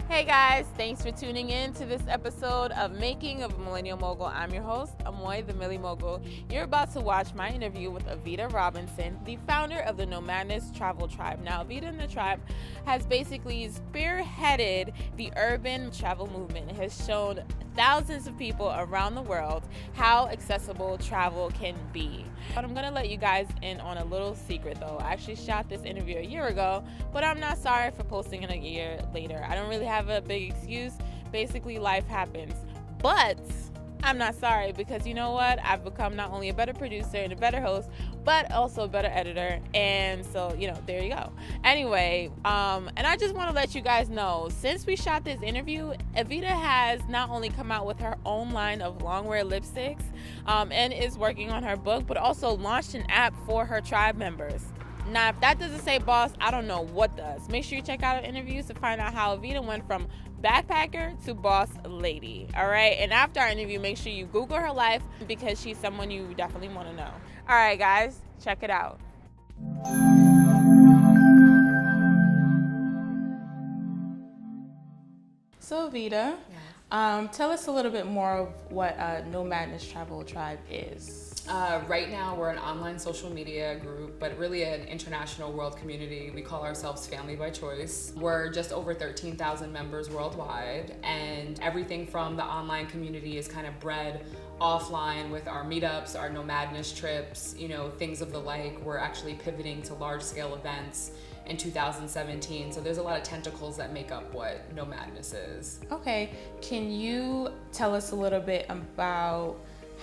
Hey guys, thanks for tuning in to this episode of Making of a Millennial Mogul. I'm your host, Amoy, the Milli Mogul. You're about to watch my interview with Evita Robinson, the founder of the NoMadness travel tribe. Now, Evita and the tribe has basically spearheaded the urban travel movement. It has shown thousands of people around the world how accessible travel can be. But I'm going to let you guys in on a little secret though. I actually shot this interview a year ago, but I'm not sorry for posting it a year later. I don't really have a big excuse. Basically, life happens. But I'm not sorry because you know what? I've become not only a better producer and a better host, but also a better editor. And so, there you go. Anyway, and I just want to let you guys know, since we shot this interview, Evita has not only come out with her own line of long-wear lipsticks and is working on her book, but also launched an app for her tribe members. Now, if that doesn't say boss, I don't know what does. Make sure you check out her interviews to find out how Evita went from backpacker to boss lady. All right. And after our interview, make sure you Google her life because she's someone you definitely want to know. All right, guys, check it out. So, Evita, tell us a little bit more of what NoMadness Travel Tribe is. Right now, we're an online social media group, but really an international world community. We call ourselves Family by Choice. We're just over 13,000 members worldwide, and everything from the online community is kind of bred offline with our meetups, our NoMadness trips, things of the like. We're actually pivoting to large-scale events in 2017, so there's a lot of tentacles that make up what NoMadness is. Okay, can you tell us a little bit about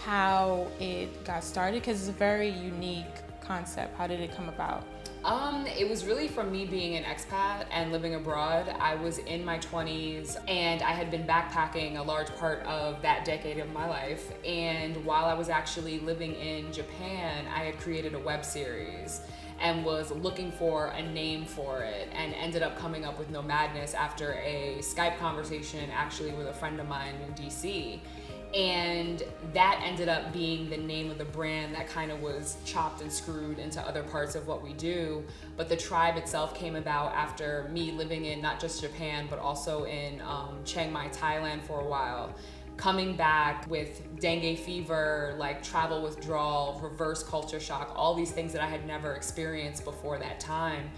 how it got started? Because it's a very unique concept. How did it come about? It was really from me being an expat and living abroad. I was in my 20s and I had been backpacking a large part of that decade of my life. And while I was actually living in Japan, I had created a web series and was looking for a name for it and ended up coming up with NoMadness after a Skype conversation actually with a friend of mine in DC. And that ended up being the name of the brand that kind of was chopped and screwed into other parts of what we do. But the tribe itself came about after me living in not just Japan, but also in Chiang Mai, Thailand for a while. Coming back with dengue fever, like travel withdrawal, reverse culture shock, all these things that I had never experienced before that time.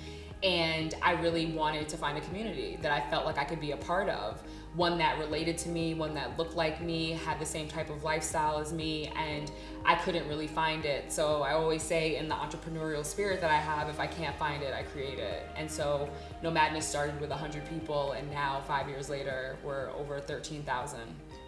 And I really wanted to find a community that I felt like I could be a part of. One that related to me, one that looked like me, had the same type of lifestyle as me, and I couldn't really find it. So I always say in the entrepreneurial spirit that I have, if I can't find it, I create it. And so NoMadness started with 100 people, and now 5 years later, we're over 13,000.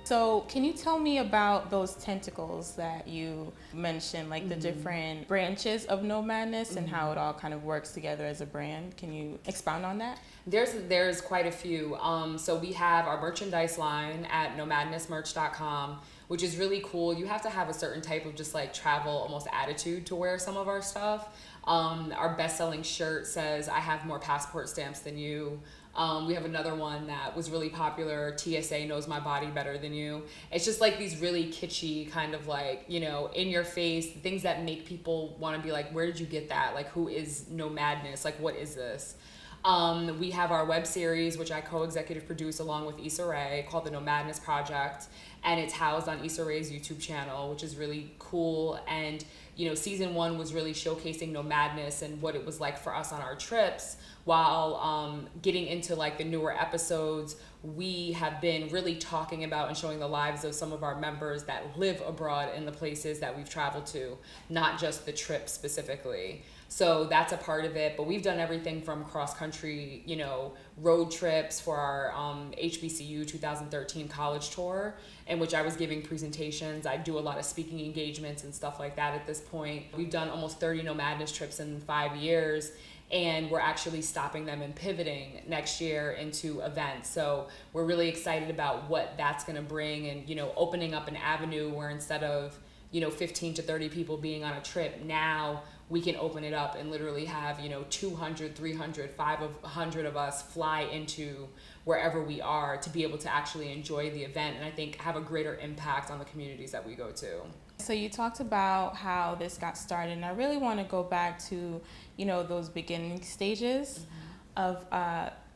So can you tell me about those tentacles that you mentioned, like the different branches of NoMadness and how it all kind of works together as a brand? Can you expound on that? There's quite a few. So we have our merchandise line at nomadnessmerch.com, which is really cool. You have to have a certain type of just like travel almost attitude to wear some of our stuff. Our best-selling shirt says, "I have more passport stamps than you." We have another one that was really popular, "TSA knows my body better than you." It's just like these really kitschy kind of like, in your face, things that make people want to be like, where did you get that? Like, who is NoMadness? Like, what is this? We have our web series, which I co-executive produce along with Issa Rae, called the NoMadness Project, and it's housed on Issa Rae's YouTube channel, which is really cool. And season 1 was really showcasing NoMadness and what it was like for us on our trips, while getting into like the newer episodes, we have been really talking about and showing the lives of some of our members that live abroad in the places that we've traveled to, not just the trip specifically. So that's a part of it, but we've done everything from cross-country, road trips for our HBCU 2013 college tour, in which I was giving presentations. I do a lot of speaking engagements and stuff like that at this point. We've done almost 30 NoMadness trips in 5 years, and we're actually stopping them and pivoting next year into events. So we're really excited about what that's gonna bring, and opening up an avenue where instead of 15 to 30 people being on a trip, now we can open it up and literally have 200, 300, 500 of us fly into wherever we are to be able to actually enjoy the event, and I think have a greater impact on the communities that we go to. So you talked about how this got started, and I really want to go back to those beginning stages of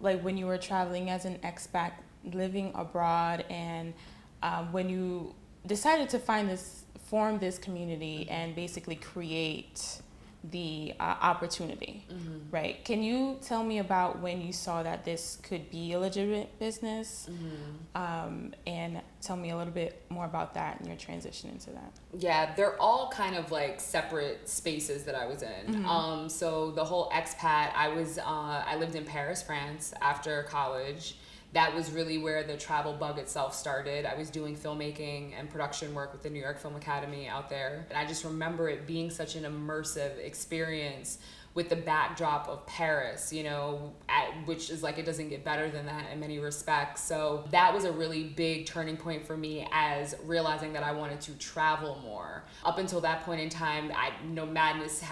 like when you were traveling as an expat, living abroad, and when you decided to form this community and basically create the opportunity, right? Can you tell me about when you saw that this could be a legitimate business, and tell me a little bit more about that and your transition into that? Yeah, they're all kind of like separate spaces that I was in. So the whole expat, I lived in Paris, France after college. That was really where the travel bug itself started. I was doing filmmaking and production work with the New York Film Academy out there. And I just remember it being such an immersive experience with the backdrop of Paris, which is like, it doesn't get better than that in many respects. So that was a really big turning point for me as realizing that I wanted to travel more. Up until that point in time, NoMadness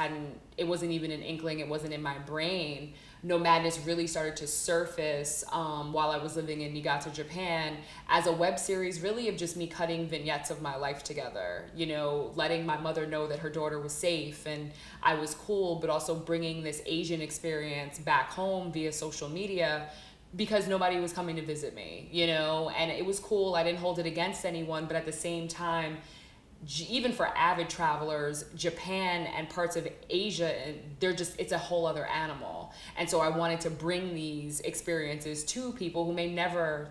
it wasn't even an inkling, it wasn't in my brain. NoMadness really started to surface while I was living in Niigata, Japan, as a web series really of just me cutting vignettes of my life together, letting my mother know that her daughter was safe and I was cool, but also bringing this Asian experience back home via social media because nobody was coming to visit me, and it was cool. I didn't hold it against anyone, but at the same time, even for avid travelers, Japan and parts of Asia, it's a whole other animal. And so I wanted to bring these experiences to people who may never,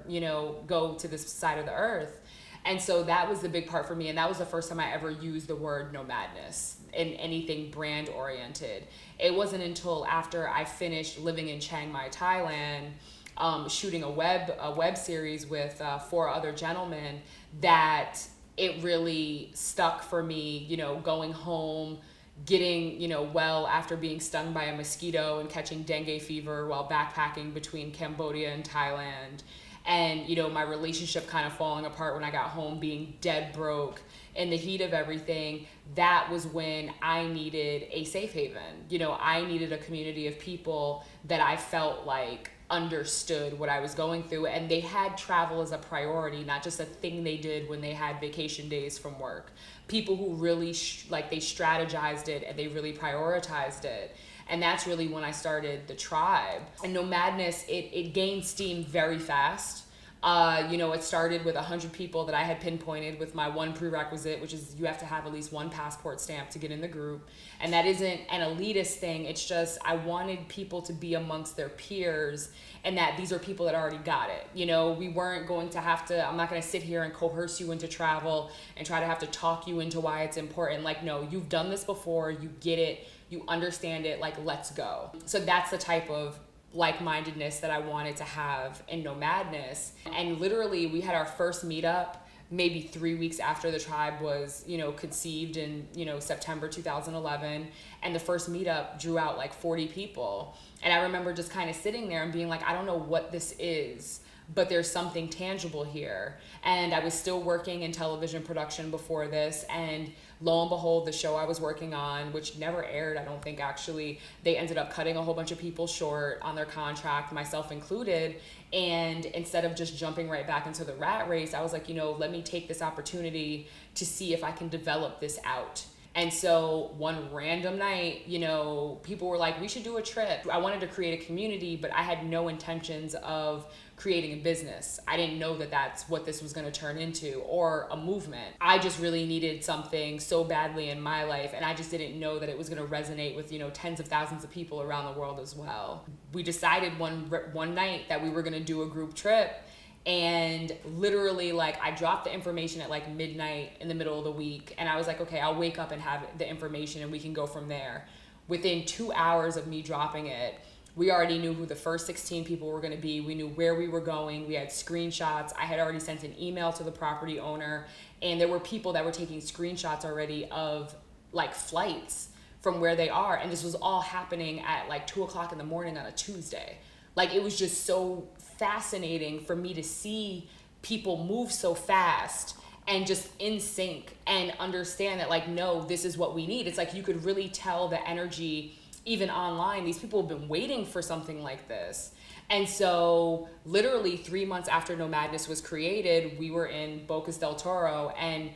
go to this side of the earth. And so that was the big part for me. And that was the first time I ever used the word NoMadness in anything brand oriented. It wasn't until after I finished living in Chiang Mai, Thailand, shooting a web series with 4 other gentlemen, that it really stuck for me, going home, getting, well after being stung by a mosquito and catching dengue fever while backpacking between Cambodia and Thailand. And, my relationship kind of falling apart when I got home, being dead broke in the heat of everything. That was when I needed a safe haven. I needed a community of people that I felt like understood what I was going through, and they had travel as a priority, not just a thing they did when they had vacation days from work. People who really they strategized it and they really prioritized it. And that's really when I started the tribe. And NoMadness, it gained steam very fast. It started with 100 people that I had pinpointed with my one prerequisite, which is you have to have at least one passport stamp to get in the group. And that isn't an elitist thing. It's just I wanted people to be amongst their peers, and that these are people that already got it. We weren't going to I'm not going to sit here and coerce you into travel and try to have to talk you into why it's important. Like, no, you've done this before, you get it, you understand it, like, let's go. So that's the type of like-mindedness that I wanted to have in NoMadness. And literally we had our first meetup maybe 3 weeks after the tribe was, conceived in, September 2011. And the first meetup drew out like 40 people. And I remember just kind of sitting there and being like, I don't know what this is, but there's something tangible here. And I was still working in television production before this, and lo and behold, the show I was working on, which never aired, I don't think actually, they ended up cutting a whole bunch of people short on their contract, myself included. And instead of just jumping right back into the rat race, I was like, let me take this opportunity to see if I can develop this out. And so one random night, people were like, we should do a trip. I wanted to create a community, but I had no intentions of creating a business. I didn't know that that's what this was going to turn into, or a movement. I just really needed something so badly in my life, and I just didn't know that it was going to resonate with, tens of thousands of people around the world as well. We decided one night that we were going to do a group trip. And literally, I dropped the information at midnight in the middle of the week. And I was like, okay, I'll wake up and have the information and we can go from there. Within 2 hours of me dropping it, we already knew who the first 16 people were going to be. We knew where we were going. We had screenshots. I had already sent an email to the property owner. And there were people that were taking screenshots already of flights from where they are. And this was all happening at 2 o'clock in the morning on a Tuesday. It was just so fascinating for me to see people move so fast and just in sync and understand that no, this is what we need. It's you could really tell the energy even online. These people have been waiting for something like this. And so literally 3 months after NoMadness was created, we were in Bocas del Toro, and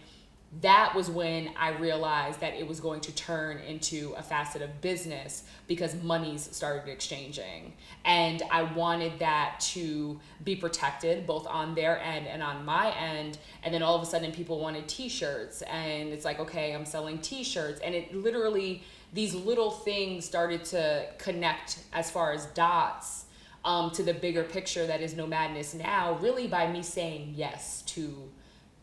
that was when I realized that it was going to turn into a facet of business because monies started exchanging. And I wanted that to be protected both on their end and on my end. And then all of a sudden people wanted t-shirts, and it's like, okay, I'm selling t-shirts. And it literally, these little things started to connect as far as dots to the bigger picture that is NoMadness now, really by me saying yes to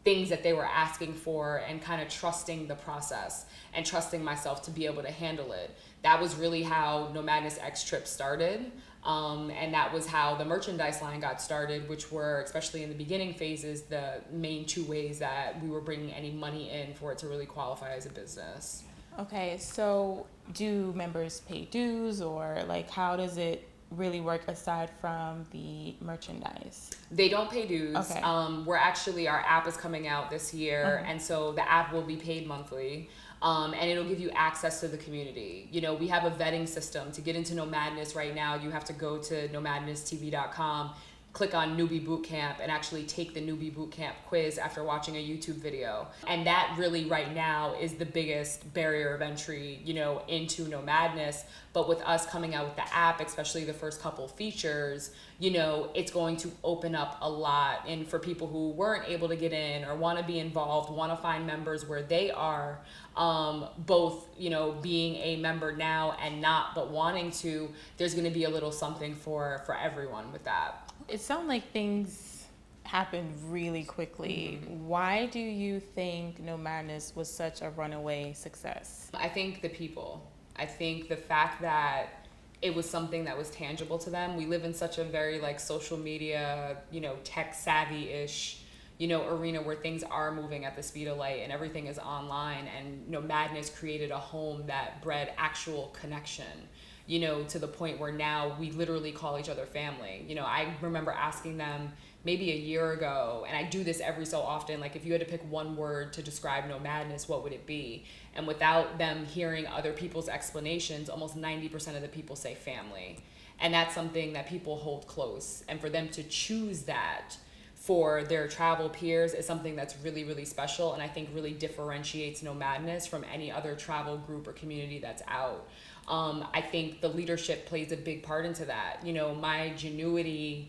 things that they were asking for and kind of trusting the process and trusting myself to be able to handle it. That was really how NoMadness X Trip started. And that was how the merchandise line got started, which were, especially in the beginning phases, the main two ways that we were bringing any money in for it to really qualify as a business. Okay, so do members pay dues, or like how does it really work aside from the merchandise? They don't pay dues. Okay. We're actually, our app is coming out this year, and so the app will be paid monthly. And it'll give you access to the community. You know, we have a vetting system. To get into NoMadness right now, you have to go to nomadnesstv.com, click on Newbie Bootcamp, and actually take the Newbie Bootcamp quiz after watching a YouTube video. And that really right now is the biggest barrier of entry, you know, into NoMadness. But with us coming out with the app, especially the first couple features, you know, it's going to open up a lot. And for people who weren't able to get in or want to be involved, want to find members where they are, both, you know, being a member now and not, but wanting to, there's going to be a little something for everyone with that. It sounds like things happened really quickly. Why do you think NoMadness was such a runaway success? I think the people. I think the fact that it was something that was tangible to them. We live in such a very like social media, you know, tech savvy-ish, you know, arena where things are moving at the speed of light and everything is online. And NoMadness created a home that bred actual connection, you know, to the point where now we literally call each other family. You know, I remember asking them maybe a year ago, and I do this every so often, like if you had to pick one word to describe NoMadness, what would it be? And without them hearing other people's explanations, almost 90% of the people say family. And that's something that people hold close. And for them to choose that for their travel peers is something that's really, really special, and I think really differentiates NoMadness from any other travel group or community that's out. I think the leadership plays a big part into that. You know, my genuity,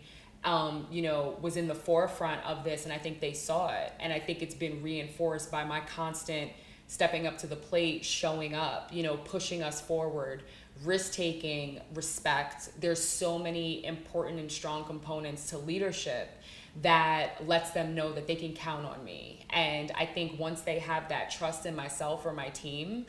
you know, was in the forefront of this, and I think they saw it. And I think it's been reinforced by my constant stepping up to the plate, showing up, you know, pushing us forward, risk-taking, respect. There's so many important and strong components to leadership that lets them know that they can count on me. And I think once they have that trust in myself or my team,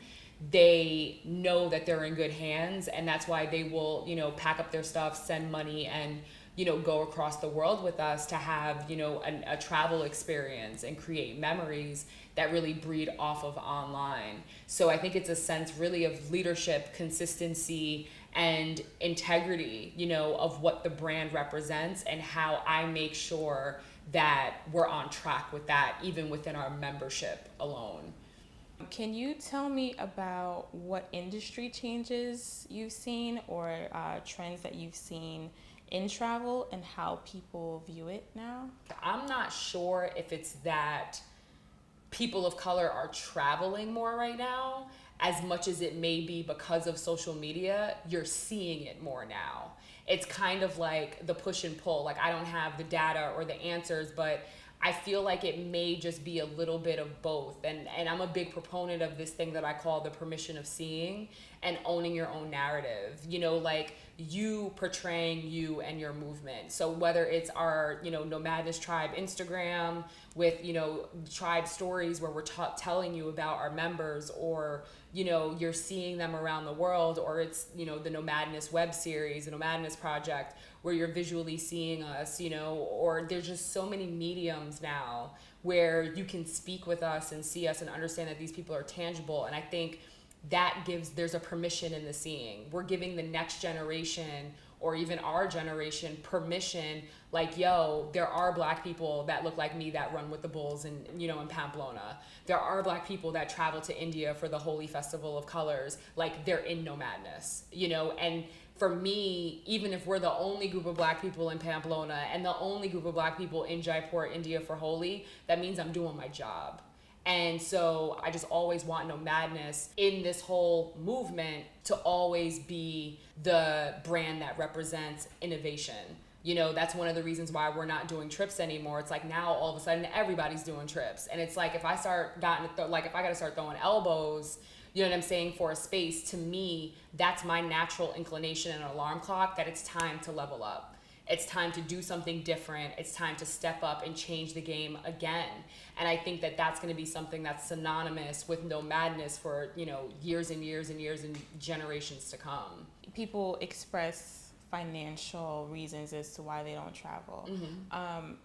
they know that they're in good hands, and that's why they will, you know, pack up their stuff, send money, and, you know, go across the world with us to have, you know, a travel experience and create memories that really breed off of online. So I think it's a sense really of leadership, consistency, and integrity, you know, of what the brand represents and how I make sure that we're on track with that, even within our membership alone. Can you tell me about what industry changes you've seen, or trends that you've seen in travel and how people view it now? I'm not sure if it's that people of color are traveling more right now, as much as it may be because of social media, you're seeing it more now. It's kind of like the push and pull. Like, I don't have the data or the answers, but I feel like it may just be a little bit of both. And I'm a big proponent of this thing that I call the permission of seeing and owning your own narrative. You know, like you portraying you and your movement. So whether it's our, you know, NoMadness Tribe Instagram with, you know, tribe stories where we're telling you about our members, or, you know, you're seeing them around the world, or it's, you know, the NoMadness web series, the NoMadness project, where you're visually seeing us, you know, or there's just so many mediums now where you can speak with us and see us and understand that these people are tangible. And I think that there's a permission in the seeing. We're giving the next generation, or even our generation, permission, like, yo, there are Black people that look like me that run with the bulls in, you know, in Pamplona. There are Black people that travel to India for the Holy Festival of Colors. Like, they're in NoMadness, you know. And for me, even if we're the only group of Black people in Pamplona and the only group of Black people in Jaipur, India for Holi, that means I'm doing my job. And so I just always want NoMadness in this whole movement to always be the brand that represents innovation. You know, that's one of the reasons why we're not doing trips anymore. It's like now all of a sudden everybody's doing trips. And it's like if I gotta start throwing elbows, you know what I'm saying, for a space, to me, that's my natural inclination and alarm clock that it's time to level up. It's time to do something different. It's time to step up and change the game again. And I think that that's going to be something that's synonymous with NoMadness for, you know, years and years and years and generations to come. People express financial reasons as to why they don't travel.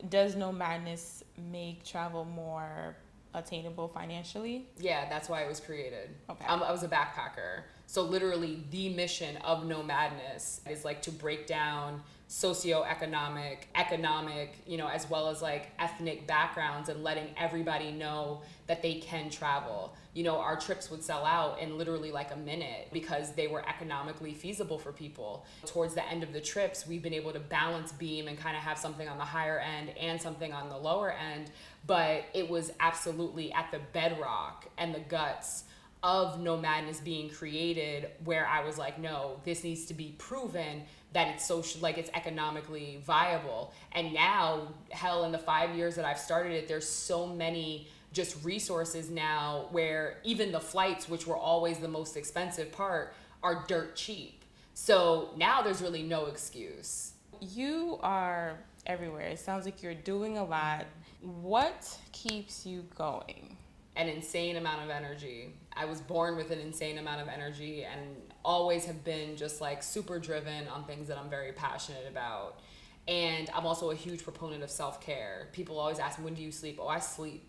Does NoMadness make travel more attainable financially? Yeah, that's why it was created. Okay. I was a backpacker. So literally the mission of NoMadness is like to break down socioeconomic, economic, you know, as well as like ethnic backgrounds and letting everybody know that they can travel. You know, our trips would sell out in literally like a minute because they were economically feasible for people. Towards the end of the trips, we've been able to balance beam and kind of have something on the higher end and something on the lower end. But it was absolutely at the bedrock and the guts of NoMadness being created where I was like, no, this needs to be proven that it's social, like it's economically viable. And now, hell, in the 5 years that I've started it, there's so many just resources now where even the flights, which were always the most expensive part, are dirt cheap. So now there's really no excuse. You are everywhere. It sounds like you're doing a lot. What keeps you going? An insane amount of energy. I was born with an insane amount of energy and always have been just like super driven on things that I'm very passionate about. And I'm also a huge proponent of self-care. People always ask me, when do you sleep? Oh, I sleep.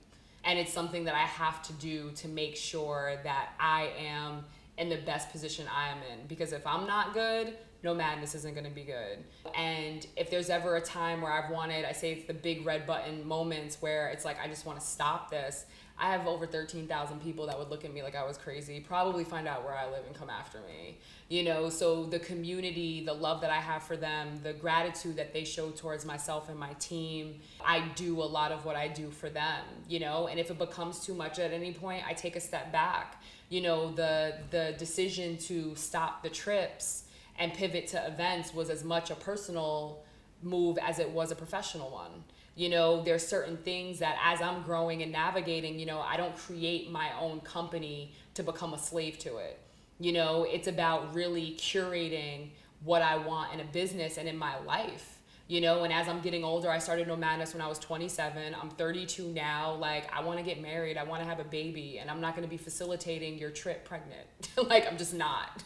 And it's something that I have to do to make sure that I am in the best position I am in. Because if I'm not good, NoMadness isn't going to be good. And if there's ever a time where I've wanted, I say it's the big red button moments where it's like, I just want to stop this. I have over 13,000 people that would look at me like I was crazy, probably find out where I live and come after me. You know, so the community, the love that I have for them, the gratitude that they show towards myself and my team, I do a lot of what I do for them, you know, and if it becomes too much at any point, I take a step back. You know, the decision to stop the trips and pivot to events was as much a personal move as it was a professional one. You know, there's certain things that as I'm growing and navigating, you know, I don't create my own company to become a slave to it. You know, it's about really curating what I want in a business and in my life. You know, and as I'm getting older, I started NoMadness when I was 27. I'm 32 now. Like, I want to get married. I want to have a baby. And I'm not going to be facilitating your trip pregnant. Like, I'm just not.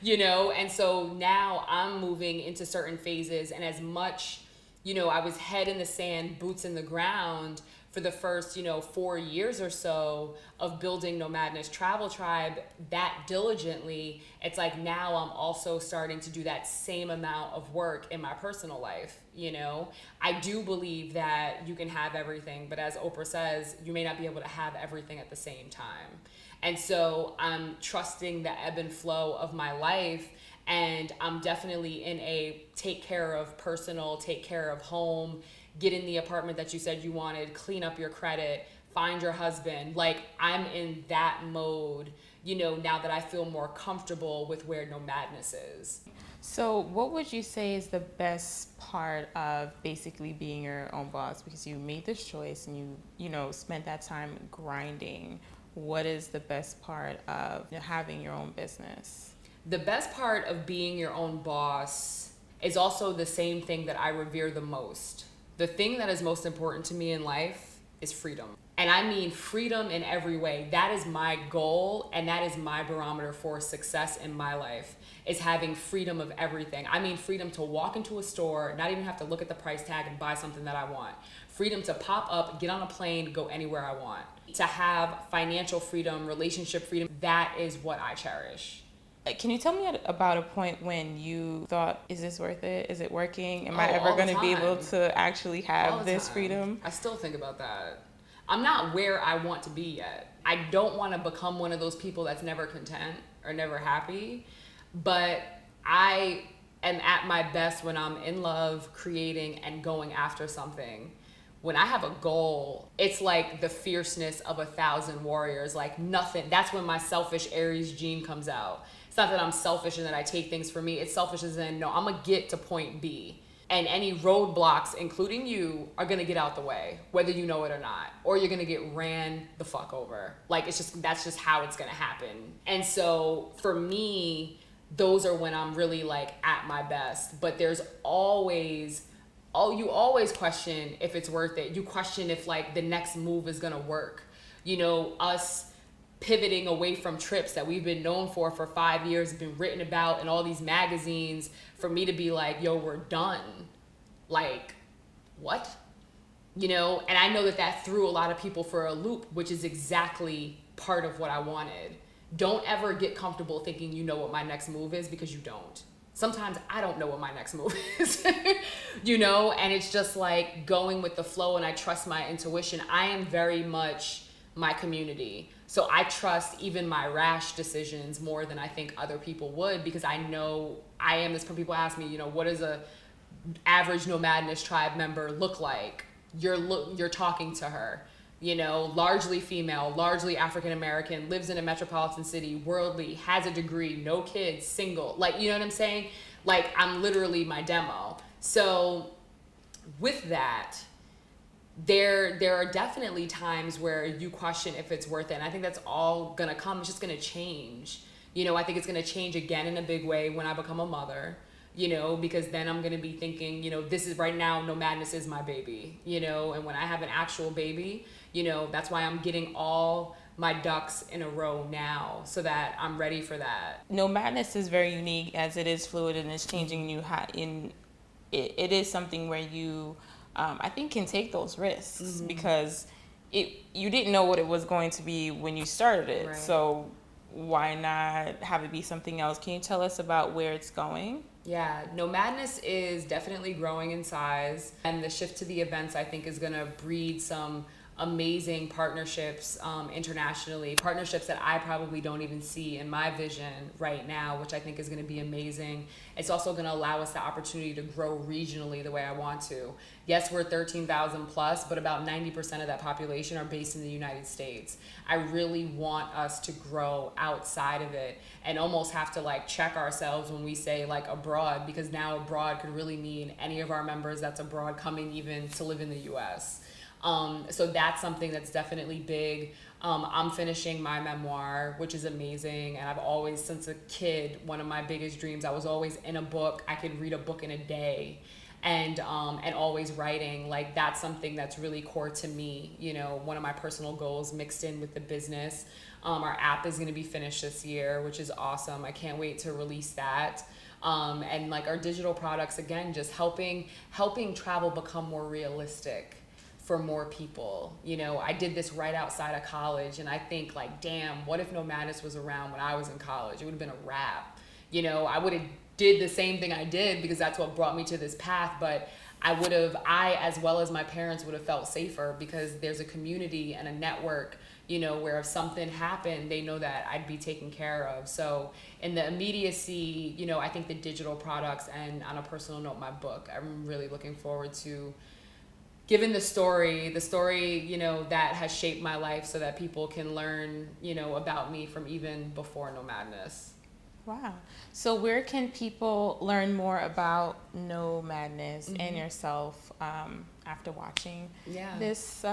You know, and so now I'm moving into certain phases. And as much, you know, I was head in the sand, boots in the ground for the first, you know, 4 years or so of building NoMadness Travel Tribe that diligently. It's like now I'm also starting to do that same amount of work in my personal life. You know, I do believe that you can have everything, but as Oprah says, you may not be able to have everything at the same time. And so I'm trusting the ebb and flow of my life. And I'm definitely in a take care of personal, take care of home, get in the apartment that you said you wanted, clean up your credit, find your husband. Like, I'm in that mode, you know, now that I feel more comfortable with where NoMadness is. So what would you say is the best part of basically being your own boss? Because you made this choice and you know, spent that time grinding. What is the best part of having your own business? The best part of being your own boss is also the same thing that I revere the most. The thing that is most important to me in life is freedom. And I mean freedom in every way. That is my goal, and that is my barometer for success in my life, is having freedom of everything. I mean freedom to walk into a store, not even have to look at the price tag and buy something that I want. Freedom to pop up, get on a plane, go anywhere I want. To have financial freedom, relationship freedom, that is what I cherish. Can you tell me about a point when you thought, is this worth it? Is it working? Am I ever all the going to be time. able to actually have this time. freedom? I still think about that. I'm not where I want to be yet. I don't want to become one of those people that's never content or never happy, but I am at my best when I'm in love, creating, and going after something. when I have a goal, it's like the fierceness of 1,000 warriors, like nothing. That's when my selfish Aries gene comes out. It's not that I'm selfish and that I take things for me. It's selfish as in, no, I'm gonna get to point B. And any roadblocks, including you, are gonna get out the way, whether you know it or not. Or you're gonna get ran the fuck over. Like, that's just how it's gonna happen. And so for me, those are when I'm really like at my best. But there's always, you always question if it's worth it. You question if like the next move is gonna work. You know, us pivoting away from trips that we've been known for 5 years, been written about in all these magazines, for me to be like, yo, we're done. Like, what? You know, and I know that threw a lot of people for a loop, which is exactly part of what I wanted. Don't ever get comfortable thinking you know what my next move is, because you don't. Sometimes I don't know what my next move is, you know, and it's just like going with the flow, and I trust my intuition. I am very much my community. So I trust even my rash decisions more than I think other people would, because I know I am this. People ask me, you know, what does a average NoMadness tribe member look like? You're talking to her, you know, largely female, largely African American, lives in a metropolitan city, worldly, has a degree, no kids, single. Like, you know what I'm saying? Like, I'm literally my demo. So with that, there are definitely times where you question if it's worth it. And I think that's all gonna come. It's just gonna change. You know, I think it's gonna change again in a big way when I become a mother, you know, because then I'm gonna be thinking, you know, this is right now, NoMadness is my baby, you know, and when I have an actual baby, you know, that's why I'm getting all my ducks in a row now, so that I'm ready for that. NoMadness is very unique, as it is fluid and it's changing. It is something where you, I think, can take those risks, because you didn't know what it was going to be when you started it. Right. So why not have it be something else? Can you tell us about where it's going? Yeah, NoMadness is definitely growing in size, and the shift to the events, I think, is gonna breed some amazing partnerships internationally, partnerships that I probably don't even see in my vision right now, which I think is going to be amazing. It's also going to allow us the opportunity to grow regionally the way I want to. Yes, we're 13,000 plus, but about 90% of that population are based in the United States. I really want us to grow outside of it, and almost have to like check ourselves when we say like abroad, because now abroad could really mean any of our members that's abroad coming even to live in the US. So that's something that's definitely big. I'm finishing my memoir, which is amazing. And I've always, since a kid, one of my biggest dreams, I was always in a book. I could read a book in a day, and always writing. Like, that's something that's really core to me. You know, one of my personal goals mixed in with the business. Our app is going to be finished this year, which is awesome. I can't wait to release that. And like our digital products, again, just helping travel become more realistic for more people. You know, I did this right outside of college, and I think like, damn, what if NoMadness was around when I was in college? It would have been a wrap. You know, I would have did the same thing I did, because that's what brought me to this path, but I as well as my parents would have felt safer, because there's a community and a network, you know, where if something happened, they know that I'd be taken care of. So in the immediacy, you know, I think the digital products, and on a personal note, my book, I'm really looking forward to given the story, you know, that has shaped my life, so that people can learn, you know, about me from even before NoMadness. Wow. So where can people learn more about NoMadness and yourself after watching this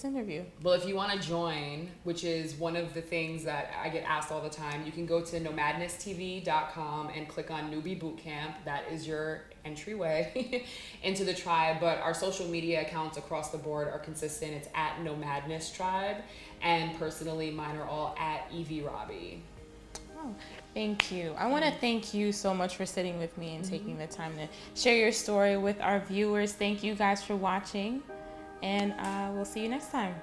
interview? Well, if you want to join, which is one of the things that I get asked all the time, you can go to nomadnesstv.com and click on Newbie Bootcamp. That is your entryway into the tribe. But our social media accounts across the board are consistent. It's at NoMadness Tribe, and personally, mine are all at Evie Robbie. Oh, thank you. I want to thank you so much for sitting with me and taking the time to share your story with our viewers. Thank you guys for watching, and we'll see you next time.